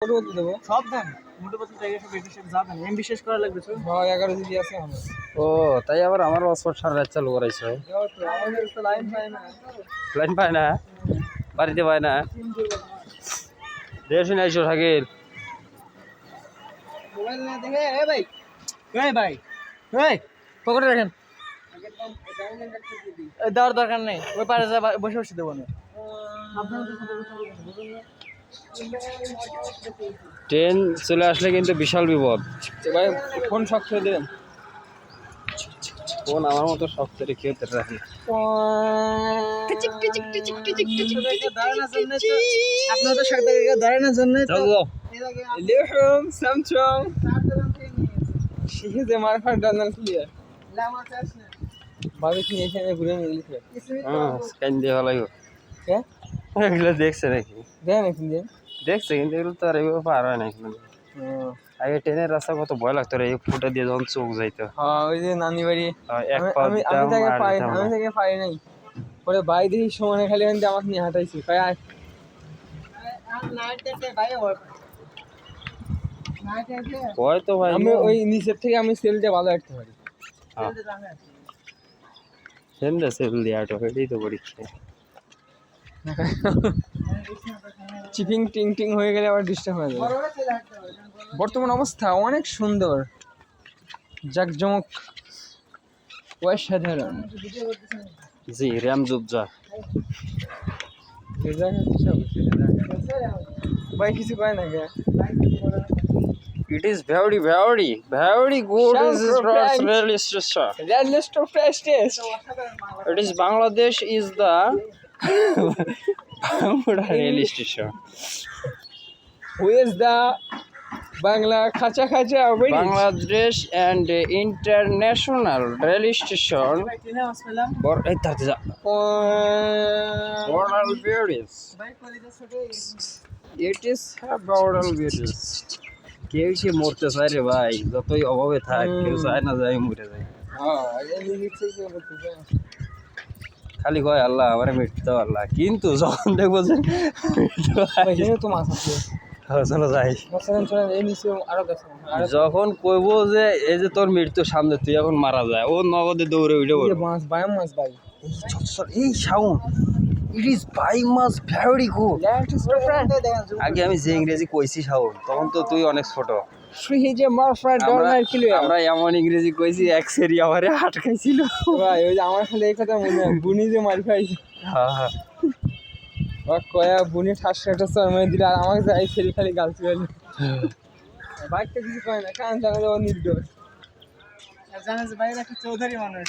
মোটরবতি দেবো সব দেন মোটরবতি জায়গায় সব বেশি যা দেন এমবি শেষ করা লাগবে তো। হ্যাঁ 11 জিবি আছে আমার। ও তাই আবার আমার হটস্পট সারা রাত চালু করাইছে। আমাদের তো লাইন পায় না। লাইন পায় না, বাড়িতে পায় না। দেখে আইসো শাকিল। মোবাইল না দেখে ভাই ভাই পকেটে রাখেন, দেওয়ার দরকার নেই, ওই পারে যা বসে বসে দেবো না। ট্রেন চলে আসলে কিন্তু বিশাল বিপদ। ভাই ফোন শক করে দেবেন। ফোন আমার মতো শখ করে কেউ রাখে না। আপনার তো শাক দাঁড়িয়ে দাঁড়ানোর জন্য লিখুন স্যামসাং শিখে যে মারফার ডানাল ক্লিয়ার বাড়ি নিয়ে এখানে ঘুরে নিয়েছে। হ্যাঁ স্ক্যান দিয়ে ভালো লাগবে। হ্যাঁ এগুলো দেখছে নাকি? দেন এখন দিন দেখছে কিন্তু এগুলো তো আর এইভাবে পার হয় না এখানে। আগে ট্রেনের রাস্তা কত ভয় লাগতো রে, এই ফুটা দিয়ে যখন চোখ যাইতো। হ্যাঁ ওই যে নানি বাড়ি এক পা আমি দিতাম থেকে আর পাই দিতাম না। আমি থেকে পাই নাই পরে বাই দেখি সমানে খালি আমি আমাকে নিয়ে হাঁটাইছি কয় আয় ভয় তো ভাই আমি ওই নিচের থেকে আমি সেলটা ভালো হাঁটতে পারি। সেন্দা সেল দিয়ে আটো এটাই তো পরীক্ষা। চিপিং টিং টিং হয়ে গেলে আবার ডিস্টার্ব হয়ে যাবে। বর্তমান অবস্থা অনেক সুন্দর জাকজমক অসাধারণ। জি র্যাম জুবজা। ভাই কিছু কয় না কে It is very good. This is railway station. Rail store fresh test It is Bangladesh is the Bangla railway station. Who is the Bangla খাঁচা খাঁচা wait Bangladesh and international railway station. এই তাতে যা Border Berries. It is Border Berries. কেউ সে মরতে চায় রে ভাই, যতই অভাবে থাক কেউ চায় না যায় মরে যায়। খালি কয় আল্লাহ আমারে মৃত্যু দাও আল্লাহ, কিন্তু যখন দেখবো যে তো মাছ আছে চলো যাই, এই নিচে আরো গেছে যখন কইবো যে এই যে তোর মৃত্যুর সামনে তুই এখন মারা যায়, ও নগদে দৌড়ে উঠে পড়বে। মাছ বায়াম মাছ ভাই এই sound it is by mass very good. আগে আমি যে ইংরেজি কইছি সাউন্ড তখন তো তুই অনেক ছোট। আমরা এমন ইংরেজি কইছি এক সেরি আমারে আটকাইছিল ভাই ওই যে আমার খালি এই কথা মনে হয় বুনি যে মারি খাইছে হ্যাঁ কয়া বুনি ঠাসটা সময় দিলে আর আমাকে যাই সেরি খালি গালছি গেল বাইকটা কিছু কয় না কারণ জানা যাবো নির্দোষ জানা যে বাইরে একটা চৌধুরী মানুষ।